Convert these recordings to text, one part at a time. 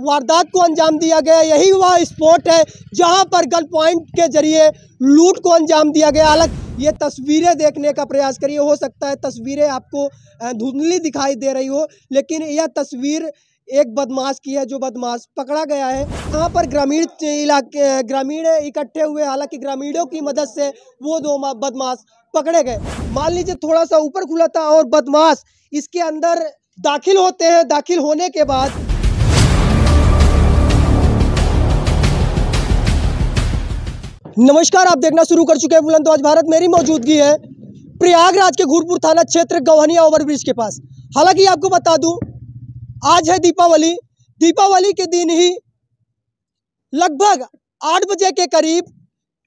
वारदात को अंजाम दिया गया। यही वह स्पॉट है जहां पर गन पॉइंट के जरिए लूट को अंजाम दिया गया। हालांकि ये तस्वीरें देखने का प्रयास करिए, हो सकता है तस्वीरें आपको धुंधली दिखाई दे रही हो, लेकिन यह तस्वीर एक बदमाश की है जो बदमाश पकड़ा गया है। यहाँ पर ग्रामीण इकट्ठे हुए, हालांकि ग्रामीणों की मदद से वो दो बदमाश पकड़े गए। मान लीजिए थोड़ा सा ऊपर खुला था और बदमाश इसके अंदर दाखिल होते हैं। दाखिल होने के बाद नमस्कार, आप देखना शुरू कर चुके हैं बुलंदबाज भारत। मेरी मौजूदगी है प्रयागराज के घूरपुर थाना क्षेत्र गवहनिया ओवरब्रिज के पास। हालांकि आपको बता दूं, आज है दीपावली। दीपावली के दिन ही लगभग 8 बजे के करीब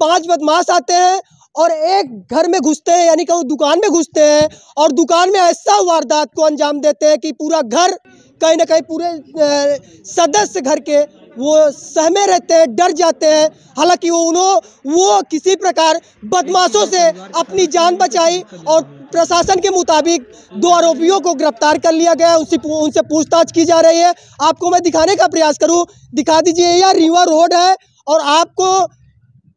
5 बदमाश आते हैं और एक घर में घुसते हैं, यानी कि दुकान में घुसते हैं और दुकान में ऐसा वारदात को अंजाम देते हैं कि पूरा घर कहीं ना कहीं पूरे सदस्य घर के वो सहमे रहते हैं, डर जाते हैं। हालांकि वो किसी प्रकार बदमाशों से अपनी जान बचाई और प्रशासन के मुताबिक 2 आरोपियों को गिरफ्तार कर लिया गया। उनसे पूछताछ की जा रही है। आपको मैं दिखाने का प्रयास करूं, दिखा दीजिए। यह रीवा रोड है और आपको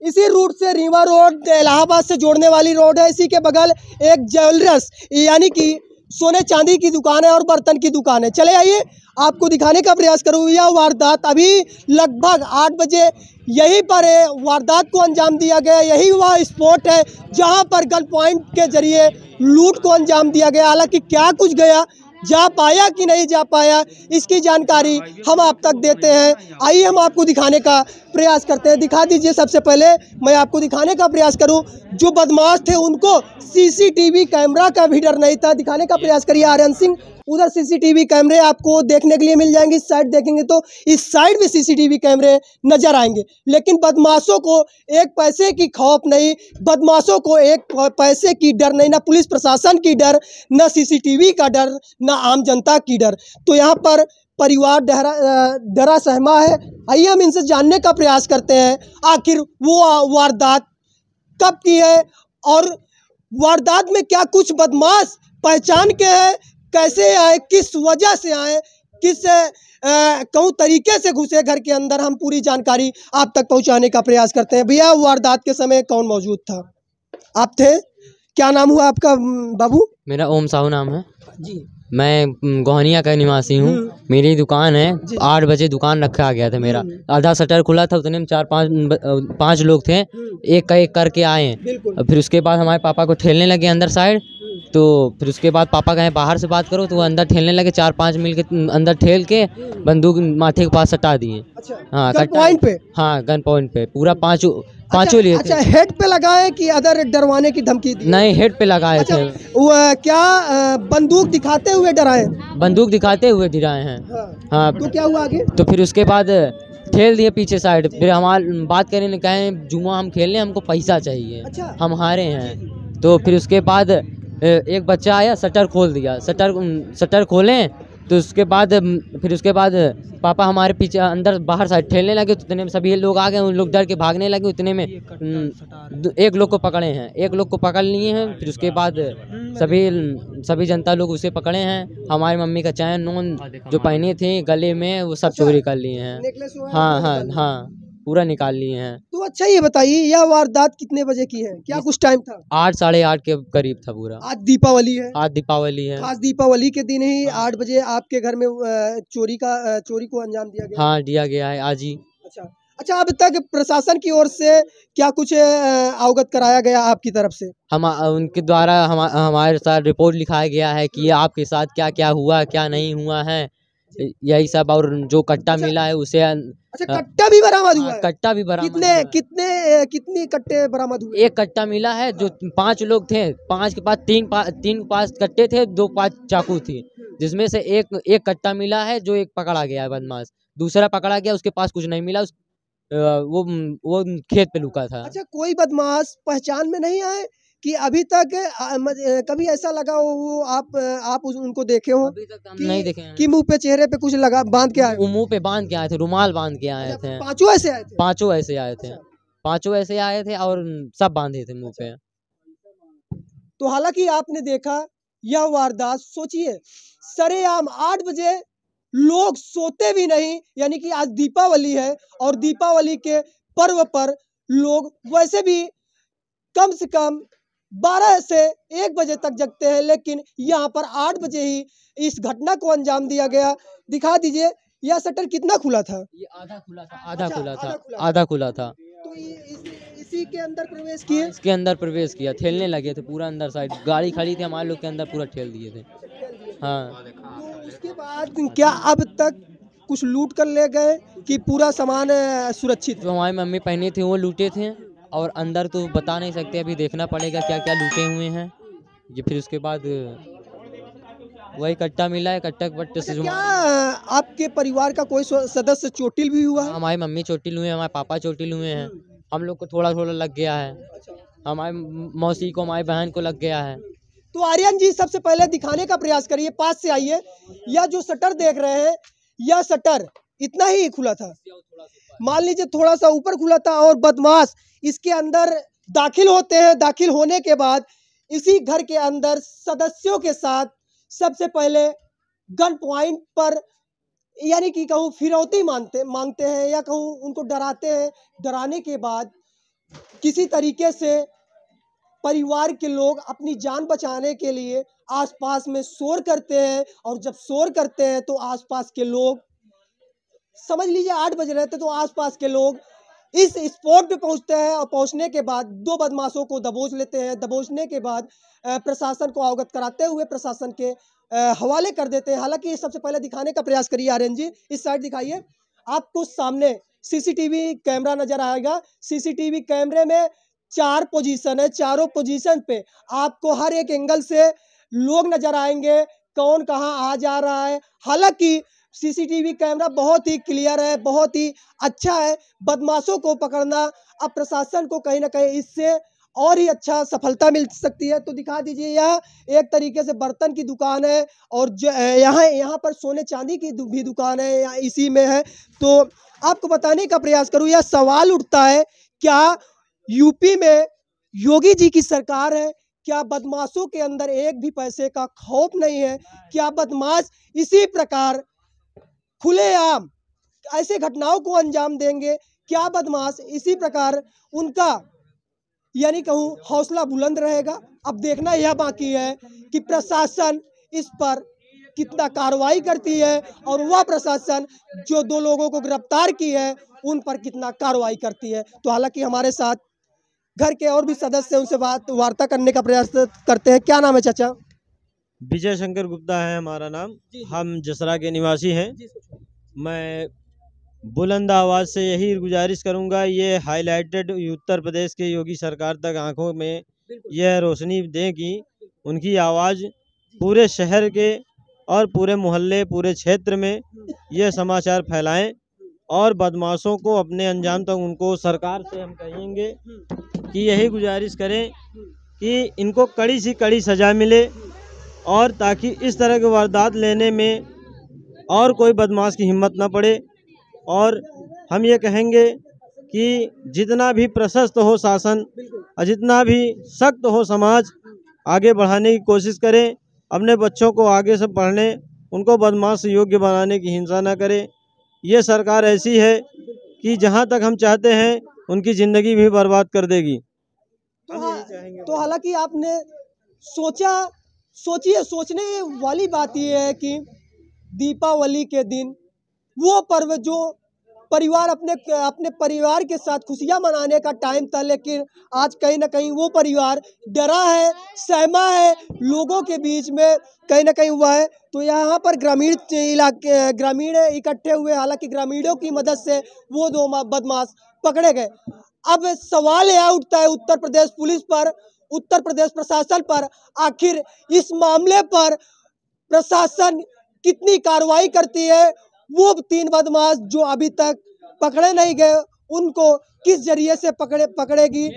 इसी रूट से रीवा रोड इलाहाबाद से जोड़ने वाली रोड है। इसी के बगल एक ज्वेलर्स यानी कि सोने चांदी की दुकान है और बर्तन की दुकान है। चले आइए आपको दिखाने का प्रयास करूँ। यह वारदात अभी लगभग 8 बजे यहीं पर वारदात को अंजाम दिया गया। यही वह स्पॉट है जहां पर गन पॉइंट के जरिए लूट को अंजाम दिया गया। हालांकि क्या कुछ गया, जा पाया कि नहीं जा पाया, इसकी जानकारी हम आप तक देते हैं। आइए हम आपको दिखाने का प्रयास करते हैं। दिखा दीजिए। सबसे पहले मैं आपको दिखाने का प्रयास करूं, जो बदमाश थे उनको सीसीटीवी कैमरा का भी डर नहीं था। दिखाने का प्रयास करिए आर्यन सिंह। उधर सीसीटीवी कैमरे आपको देखने के लिए मिल जाएंगे। इस साइड देखेंगे तो इस साइड भी सीसीटीवी कैमरे नजर आएंगे, लेकिन बदमाशों को एक पैसे की खौफ नहीं, बदमाशों को एक पैसे की डर नहीं, ना पुलिस प्रशासन की डर, ना सीसीटीवी का डर, ना आम जनता की डर। तो यहाँ पर परिवार डरा सहमा है। आइए हम इनसे जानने का प्रयास करते हैं आखिर वो वारदात कब की है और वारदात में क्या कुछ बदमाश पहचान के हैं, कैसे आए, किस वजह से आए, किस कौन तरीके से घुसे घर के अंदर। हम पूरी जानकारी आप तक पहुंचाने का प्रयास करते हैं। भैया, वारदात के समय कौन मौजूद था? आप थे? क्या नाम हुआ आपका बाबू? मेरा ओम साहू नाम है जी। मैं गवहनिया का निवासी हूँ। मेरी दुकान है। 8 बजे दुकान रखा गया था मेरा। आधा शटर खुला था, उतने में 4-5 लोग थे। एक का एक करके आए। फिर उसके बाद हमारे पापा को ठेलने लगे अंदर साइड। तो फिर उसके बाद पापा कहे बाहर से बात करो, तो वो अंदर ठेलने लगे। 4-5 मिल के अंदर ठेल के बंदूक माथे के पास सटा दिए। हाँ, गन पॉइंट पे? हाँ, गन पॉइंट पे पूरा पांचों लिए थे। अच्छा, हेड पे लगाए कि अदर डरवाने की धमकी दी? नहीं, हेड पे लगाए थे। वो क्या बंदूक दिखाते हुए डराए? बंदूक दिखाते हुए डराए हैं। हाँ। तो क्या हुआ आगे? तो फिर उसके बाद ठेल दिए पीछे साइड। फिर हमारे बात करने ने कहे जुआ हम खेलने, हमको पैसा चाहिए। अच्छा। हम हारे हैं। तो फिर उसके बाद एक बच्चा आया, शटर खोल दिया। शटर खोलें तो उसके बाद फिर उसके बाद पापा हमारे पीछे अंदर बाहर साइड ठेलने लगे। तो उतने में सभी लोग आ गए, उन लोग डर के भागने लगे। उतने में एक लोग को पकड़े हैं, एक लोग को पकड़ लिए हैं। फिर उसके बाद सभी जनता लोग उसे पकड़े हैं। हमारी मम्मी का चैन नोन जो पहने थे गले में, वो सब चोरी कर लिए हैं। हाँ हाँ हाँ, पूरा निकाल लिए हैं। तो अच्छा, ये बताइए यह वारदात कितने बजे की है? क्या कुछ टाइम था? 8-8:30 के करीब था पूरा। आज दीपावली है। आज दीपावली है। खास दीपावली के दिन ही 8 बजे आपके घर में चोरी को अंजाम दिया गया? हाँ, दिया गया है आज ही। अच्छा, अब तक प्रशासन की ओर से क्या कुछ अवगत कराया गया आपकी तरफ से? हम उनके द्वारा हमारे साथ रिपोर्ट लिखाया गया है कि आपके साथ क्या क्या हुआ, क्या नहीं हुआ है, यही सब। और जो कट्टा मिला है उसे। अच्छा, कट्टा भी बरामद हुआ है? कट्टा भी बरामद। कितने कट्टे बरामद हुए? एक कट्टा मिला है। जो 5 लोग थे, 5 के पास 3 के पास कट्टे थे, 2 पास चाकू थी, जिसमें से एक कट्टा मिला है जो एक पकड़ा गया है बदमाश। दूसरा पकड़ा गया, उसके पास कुछ नहीं मिला। वो खेत पे लुका था। अच्छा, कोई बदमाश पहचान में नहीं आए कि अभी तक कभी ऐसा लगा हो वो आप उनको देखे हो? अभी तक हम नहीं देखे हैं कि मुंह पे चेहरे पे कुछ लगा बांध के आए? वो मुंह पे बांध के आए थे, रुमाल बांध के आए थे। पांचों ऐसे आए थे? पांचों ऐसे आए थे। पांचों ऐसे आए थे और सब बांधे थे मुंह पे। तो हालांकि आपने देखा यह वारदात, सोचिए सरेआम 8 बजे लोग सोते भी नहीं, यानी कि आज दीपावली है और दीपावली के पर्व पर लोग वैसे भी कम से कम 12 से 1 बजे तक जगते हैं, लेकिन यहाँ पर 8 बजे ही इस घटना को अंजाम दिया गया। दिखा दीजिए यह शटर कितना खुला था? ये आधा खुला था, अच्छा, आधा खुला था। आधा खुला था। तो इसी के अंदर प्रवेश किए। इसके अंदर प्रवेश किया, ठेलने लगे थे पूरा अंदर साइड, गाड़ी खड़ी थी हमारे लोग के अंदर, पूरा ठेल दिए थे। हाँ, तो उसके बाद क्या अब तक कुछ लूट कर ले गए कि पूरा सामान सुरक्षित जो है? हमारी मम्मी पहनी थी वो लूटे थे, और अंदर तो बता नहीं सकते, अभी देखना पड़ेगा क्या क्या लूटे हुए हैं। ये फिर उसके बाद वही कट्टा मिला है, कट्टा बट अच्छा, क्या आपके परिवार का कोई सदस्य चोटिल भी हुआ है? हमारी मम्मी चोटिल हुए हैं, हमारे पापा चोटिल हुए हैं, हम लोग को थोड़ा थोड़ा लग गया है, हमारी मौसी को, हमारी बहन को लग गया है। तो आर्यन जी सबसे पहले दिखाने का प्रयास करिए, पास से आइए। यह जो शटर देख रहे हैं, यह शटर इतना ही खुला था, मान लीजिए थोड़ा सा ऊपर खुला था, और बदमाश इसके अंदर दाखिल होते हैं। दाखिल होने के बाद इसी घर के अंदर सदस्यों के साथ सबसे पहले गन पॉइंट पर, यानी कि कहूँ फिरौती मांगते हैं, या कहूँ उनको डराते हैं। डराने के बाद किसी तरीके से परिवार के लोग अपनी जान बचाने के लिए आसपास में शोर करते हैं, और जब शोर करते हैं तो आसपास के लोग, समझ लीजिए 8 बज रहे थे, तो आसपास के लोग इस स्पॉट पे पहुंचते हैं, और पहुंचने के बाद 2 बदमाशों को दबोच लेते हैं। दबोचने के बाद प्रशासन को अवगत कराते हुए प्रशासन के हवाले कर देते हैं। हालांकि सबसे पहले दिखाने का प्रयास करिए आर्यन जी, इस साइड दिखाइए। आपको सामने सीसीटीवी कैमरा नजर आएगा। सीसीटीवी कैमरे में 4 पोजीशन है, चारों पोजीशन पे आपको हर एक एंगल से लोग नजर आएंगे, कौन कहाँ आ जा रहा है। हालांकि सीसीटीवी कैमरा बहुत ही क्लियर है, बहुत ही अच्छा है। बदमाशों को पकड़ना अब प्रशासन को कहीं ना कहीं इससे और ही अच्छा सफलता मिल सकती है। तो दिखा दीजिए, यह एक तरीके से बर्तन की दुकान है, और जो यहाँ पर सोने चांदी की भी दुकान है, यहाँ इसी में है। तो आपको बताने का प्रयास करूँ, यह सवाल उठता है, क्या यूपी में योगी जी की सरकार है? क्या बदमाशों के अंदर एक भी पैसे का खौफ नहीं है? क्या बदमाश इसी प्रकार खुलेआम ऐसे घटनाओं को अंजाम देंगे? क्या बदमाश इसी प्रकार उनका, यानी कहूँ, हौसला बुलंद रहेगा? अब देखना यह बाकी है कि प्रशासन इस पर कितना कार्रवाई करती है, और वह प्रशासन जो 2 लोगों को गिरफ्तार की है उन पर कितना कार्रवाई करती है। तो हालांकि हमारे साथ घर के और भी सदस्य, उनसे वार्ता करने का प्रयास करते हैं। क्या नाम है चाचा? विजय शंकर गुप्ता है हमारा नाम। हम जसरा के निवासी हैं। मैं बुलंद आवाज़ से यही गुजारिश करूंगा, ये हाईलाइटेड उत्तर प्रदेश के योगी सरकार तक आंखों में यह रोशनी दें कि उनकी आवाज़ पूरे शहर के और पूरे मोहल्ले, पूरे क्षेत्र में यह समाचार फैलाएं, और बदमाशों को अपने अंजाम तक, उनको सरकार से हम कहेंगे कि यही गुजारिश करें कि इनको कड़ी से कड़ी सज़ा मिले, और ताकि इस तरह के वारदात लेने में और कोई बदमाश की हिम्मत ना पड़े। और हम ये कहेंगे कि जितना भी प्रशस्त हो शासन और जितना भी सख्त हो समाज, आगे बढ़ाने की कोशिश करें, अपने बच्चों को आगे से पढ़ने, उनको बदमाश योग्य बनाने की हिंसा ना करें। ये सरकार ऐसी है कि जहां तक हम चाहते हैं उनकी ज़िंदगी भी बर्बाद कर देगी। तो हालांकि आपने सोचने वाली बात यह है कि दीपावली के दिन वो पर्व जो परिवार अपने परिवार के साथ खुशियां मनाने का टाइम था, लेकिन आज कहीं ना कहीं वो परिवार डरा है, सहमा है, लोगों के बीच में कहीं ना कहीं हुआ है। तो यहाँ पर ग्रामीण इकट्ठे हुए, हालांकि ग्रामीणों की मदद से वो 2 बदमाश पकड़े गए। अब सवाल यह उठता है उत्तर प्रदेश पुलिस पर, उत्तर प्रदेश प्रशासन पर, आखिर इस मामले पर प्रशासन कितनी कार्रवाई करती है? वो 3 बदमाश जो अभी तक पकड़े नहीं गए, उनको किस जरिए से पकड़ेगी?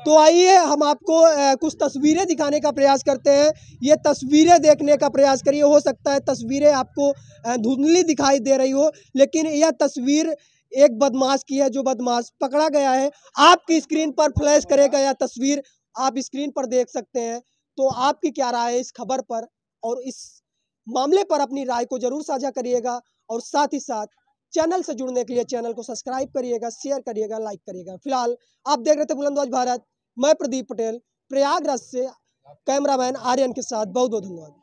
तो आइए हम आपको कुछ तस्वीरें दिखाने का प्रयास करते हैं। ये तस्वीरें देखने का प्रयास करिए। हो सकता है तस्वीरें आपको धुंधली दिखाई दे रही हो, लेकिन यह तस्वीर एक बदमाश की है, जो बदमाश पकड़ा गया है। आपकी स्क्रीन पर फ्लैश करेगा यह तस्वीर, आप स्क्रीन पर देख सकते हैं। तो आपकी क्या राय है इस खबर पर और इस मामले पर अपनी राय को जरूर साझा करिएगा और साथ ही साथ चैनल से जुड़ने के लिए चैनल को सब्सक्राइब करिएगा, शेयर करिएगा, लाइक करिएगा। फिलहाल आप देख रहे थे बुलंदवाज भारत, मैं प्रदीप पटेल प्रयागराज से, कैमरामैन आर्यन के साथ। बहुत बहुत धन्यवाद।